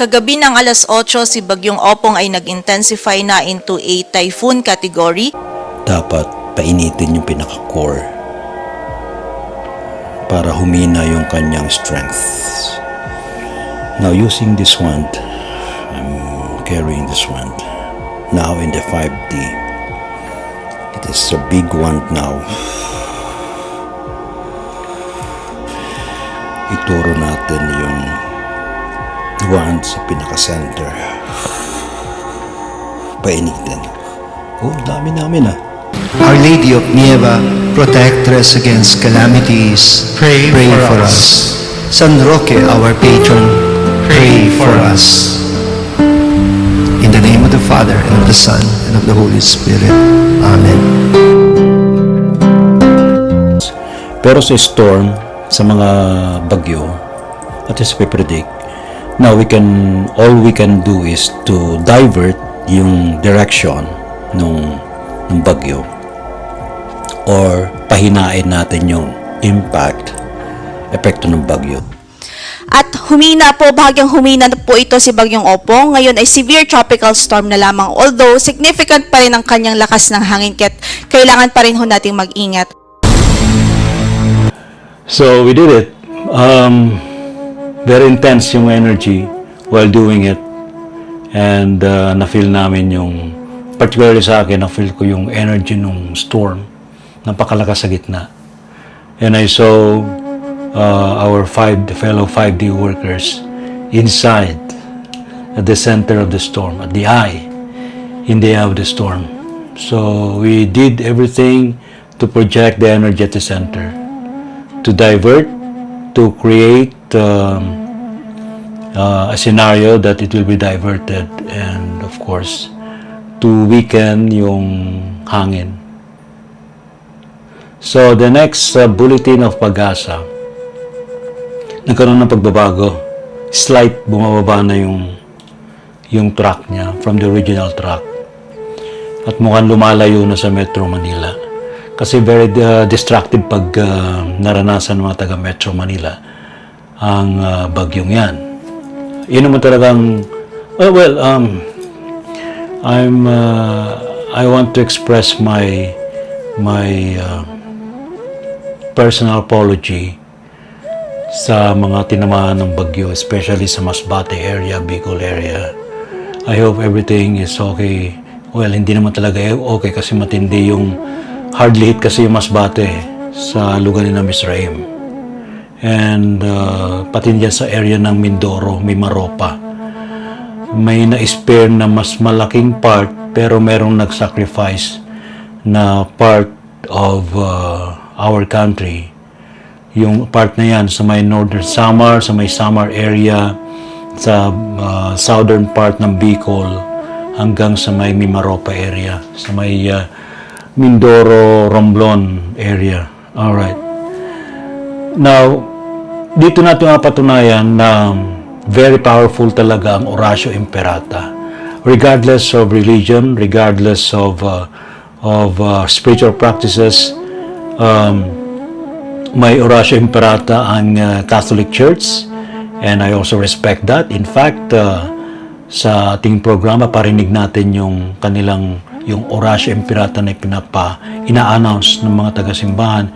Kagabi ng alas 8, si Bagyong Opong ay nag-intensify na into a typhoon category. Dapat painitin yung pinaka-core para humina yung kanyang strength. Now using this wand, I'm carrying this wand now in the 5D. It is a big wand now. Ituro natin yung wand sa pinaka-center. Painitin. Oh, dami namin ah. Our Lady of Nieva, protect us against calamities. Pray for us. San Roque, our patron, pray for us. In the name of the Father, and of the Son, and of the Holy Spirit. Amen. Pero sa storm, sa mga bagyo, at least we predict, now all we can do is to divert yung direction ng bagyo or pahinain natin yung epekto ng bagyo. At bahagyang humina na po ito si Bagyong Opong. Ngayon ay severe tropical storm na lamang. Although significant pa rin ang kanyang lakas ng hangin, kailangan pa rin ho nating mag-ingat. So we did it. Very intense yung energy while doing it. And na-feel namin yung, particularly sa akin, na-feel ko yung energy ng storm. Napakalakas sa gitna. And I saw our fellow 5D workers inside at the center of the storm, at the eye, in the eye of the storm. So we did everything to project the energy at the center, to divert, to create a scenario that it will be diverted, and of course to weaken yung hangin. So the next bulletin of Pag-asa, nagkaroon ng pagbabago. Slight bumababa na yung track niya from the original track. At mukhang lumalayo na sa Metro Manila. Kasi very destructive pag naranasan ng mga taga Metro Manila ang bagyong yan. Yun naman talagang, I want to express my personal apology sa mga tinamaan ng bagyo, especially sa Masbate area, Bicol area. I hope everything is okay. Well, hindi naman talaga okay kasi matindi yung hardly hit kasi yung Masbate sa lugar ni Misraim. And pati dyan sa area ng Mindoro, Mimaropa. May na-spare na mas malaking part pero merong nag-sacrifice na part of our country. Yung part na yan sa may Northern Samar, sa may Samar area, sa southern part ng Bicol, hanggang sa may Mimaropa area, sa may Mindoro, Romblon area. Alright. Now, dito natin mapatunayan na very powerful talaga ang Oratio Imperata. Regardless of religion, regardless of spiritual practices, may Oratio Imperata ang Catholic Church, and I also respect that. In fact, sa ating programa, parinig natin yung kanilang yung Oratio Imperata na ina-announce ng mga taga-simbahan.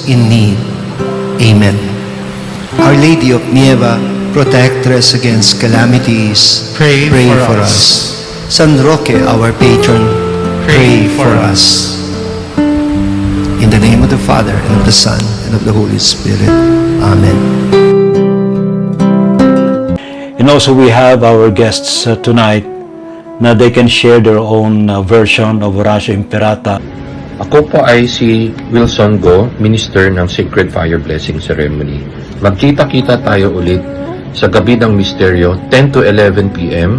in need. Amen. Our Lady of Nieva, protectress against calamities, pray for us. San Roque, our patron, pray for us. In the name of the Father, and of the Son, and of the Holy Spirit. Amen. And also we have our guests tonight na they can share their own version of Oratio Imperata. Ako po ay si Wilson Go, Minister ng Sacred Fire Blessing Ceremony. Magkita-kita tayo ulit sa Gabi ng Misteryo, 10 to 11 p.m.,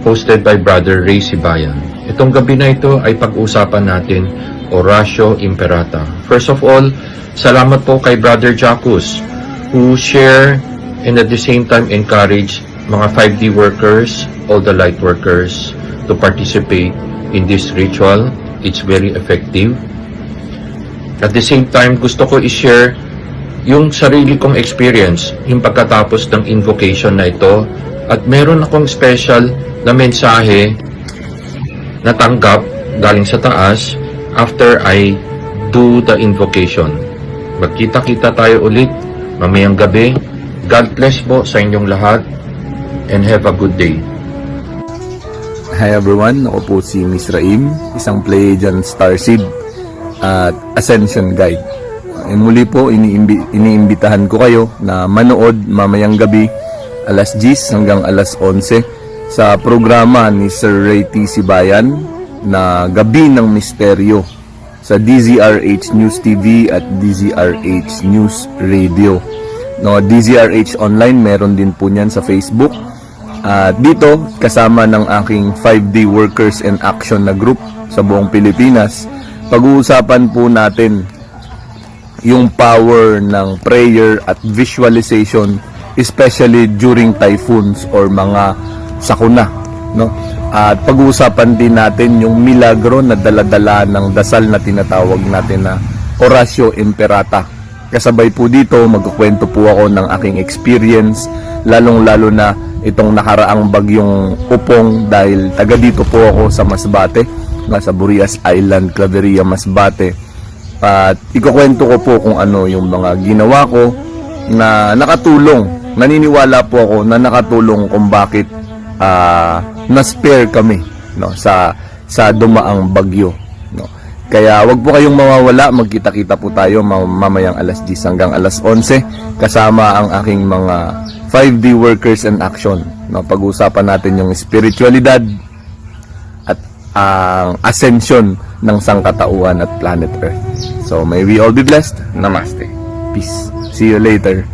hosted by Brother Ray Sibayan. Itong gabi na ito ay pag-usapan natin Oratio Imperata. First of all, salamat po kay Brother Jacus who share and at the same time encourage mga 5D workers, all the light workers to participate in this ritual. It's very effective. At the same time, gusto ko i-share yung sarili kong experience, yung pagkatapos ng invocation na ito, at meron akong special na mensahe na tanggap galing sa taas after I do the invocation. Magkita-kita tayo ulit mamayang gabi. God bless po sa inyong lahat and have a good day. Hi everyone, ako po si Miss Raim, isang Pleiadian Starseed at Ascension Guide. Muli po, iniimbitahan ko kayo na manood mamayang gabi alas 10 hanggang alas 11 sa programa ni Sir Ray T. Sibayan na Gabi ng Misteryo sa DZRH News TV at DZRH News Radio. No, DZRH Online, meron din po niyan sa Facebook. At dito, kasama ng aking 5D Workers in Action na group sa buong Pilipinas, pag-uusapan po natin yung power ng prayer at visualization, especially during typhoons or mga sakuna, no? At pag-uusapan din natin yung milagro na daladala ng dasal na tinatawag natin na Oratio Imperata. Kasabay po dito, magkukwento po ako ng aking experience, lalong-lalo na itong nakaraang bagyong Upong, dahil taga dito po ako sa Masbate, nasa Burias Island, Claveria, Masbate. At ikukwento ko po kung ano yung mga ginawa ko na nakatulong. Naniniwala po ako na nakatulong kung bakit na-spare kami, no, sa dumaang bagyo, no. Kaya wag po kayong mawawala, magkita-kita po tayo mamayang alas 10 hanggang alas 11 kasama ang aking mga 5D Workers in Action, no. Pag-uusapan natin yung spiritualidad at ang ascension ng sangkatauhan at planet Earth. So may we all be blessed. Namaste. Peace. See you later.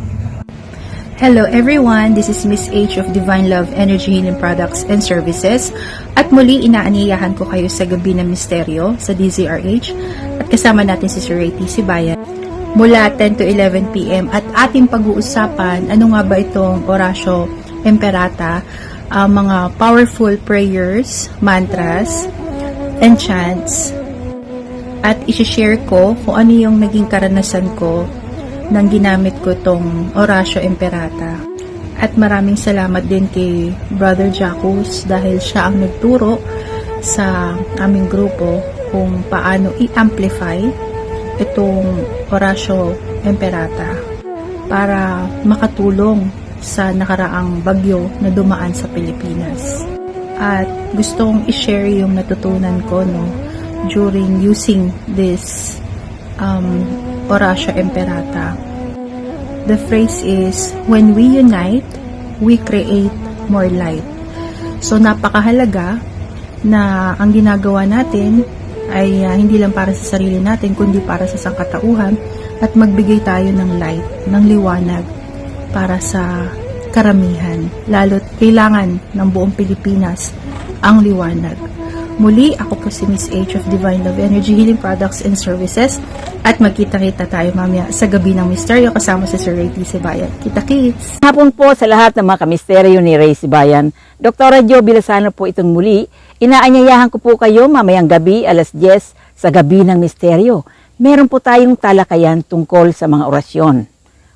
Hello everyone, this is Miss H of Divine Love Energy Healing Products and Services. At muli, inaaniyahan ko kayo sa Gabi ng Misteryo sa DZRH at kasama natin si Sir Ray T. Sibayan mula 10 to 11 p.m. at ating pag-uusapan ano nga ba itong Oratio Imperata, mga powerful prayers, mantras, and chants, at isi-share ko kung ano yung naging karanasan ko nang ginamit ko tong Oratio Imperata. At maraming salamat din kay Brother Jacus dahil siya ang nagturo sa aming grupo kung paano i-amplify itong Oratio Imperata para makatulong sa nakaraang bagyo na dumaan sa Pilipinas. At gustong i-share yung natutunan ko, no, during using this Oratio Imperata. The phrase is, when we unite, we create more light. So napakahalaga na ang ginagawa natin ay hindi lang para sa sarili natin, kundi para sa sangkatauhan, at magbigay tayo ng light, ng liwanag para sa karamihan. Lalo't kailangan ng buong Pilipinas ang liwanag. Muli, ako po si Miss H of Divine Love Energy Healing Products and Services at magkita-kita tayo mamaya sa Gabi ng Misteryo kasama si Sir Ray T. Sibayan. Kita-kits! Hapon po sa lahat ng mga kamisteryo ni Ray Sibayan. Dr. Jo Bilasano po itong muli. Inaanyayahan ko po kayo mamayang gabi alas 10 sa Gabi ng Misteryo. Meron po tayong talakayan tungkol sa mga orasyon,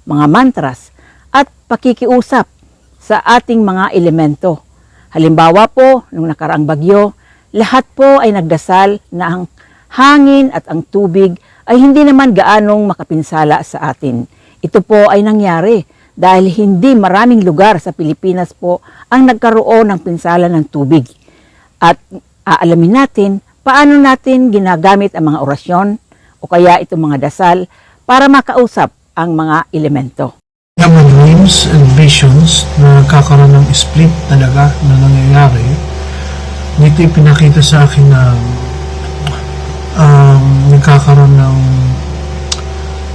mga mantras, at pakikiusap sa ating mga elemento. Halimbawa po, nung nakaraang bagyo, lahat po ay nagdasal na ang hangin at ang tubig ay hindi naman gaanong makapinsala sa atin. Ito po ay nangyari dahil hindi maraming lugar sa Pilipinas po ang nagkaroon ng pinsala ng tubig. At aalamin natin paano natin ginagamit ang mga orasyon o kaya itong mga dasal para makausap ang mga elemento. Mga dreams and visions na nagkakaroon ng split talaga na nangyayari. Dito ipinakita sa akin na nagkakaroon ng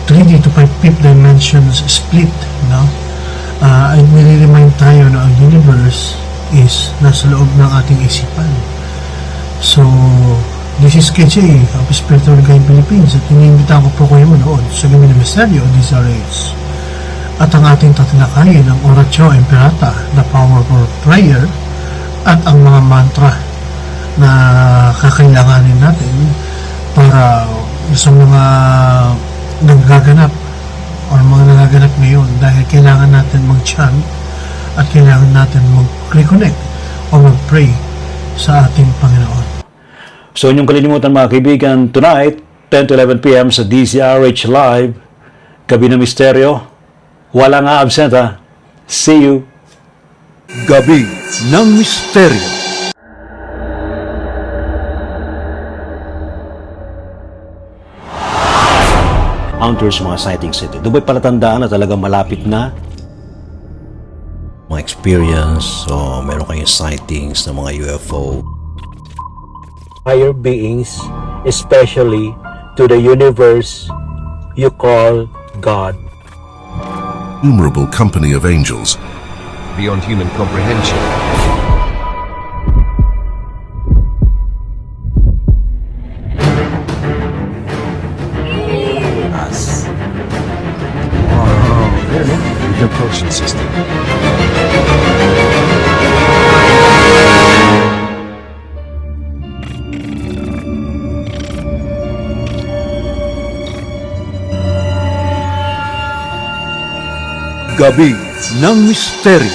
3D to 5th dimensions split, no? At nire-remind tayo na ang universe is nasa loob ng ating isipan. So, this is KJ of Spiritual Guide Philippines at iniimbita ko po kayo manood sa Gabi ng Misteryo o DZRH. At ang ating tatalakayin ang Oratio Imperata, the power for prayer, at ang mga mantra na kakailanganin natin para sa mga nagaganap o mga nagaganap ngayon dahil kailangan natin mag-chant at kailangan natin mag-reconnect o mag-pray sa ating Panginoon. So inyong kalilimutan mga kaibigan, tonight, 10 to 11 p.m. sa DZRH Live, Gabi ng Misteryo. Walang a-absent ha. See you. Gabi ng Misteryo. Encounters mga sightings ito. Doon ba'y palatandaan na talagang malapit na? Mga experience o meron kayong sightings ng mga UFO. Higher beings, especially to the universe you call God. Innumerable company of angels beyond human comprehension. Us. Wow, the propulsion system. Gabi ng Misteryo.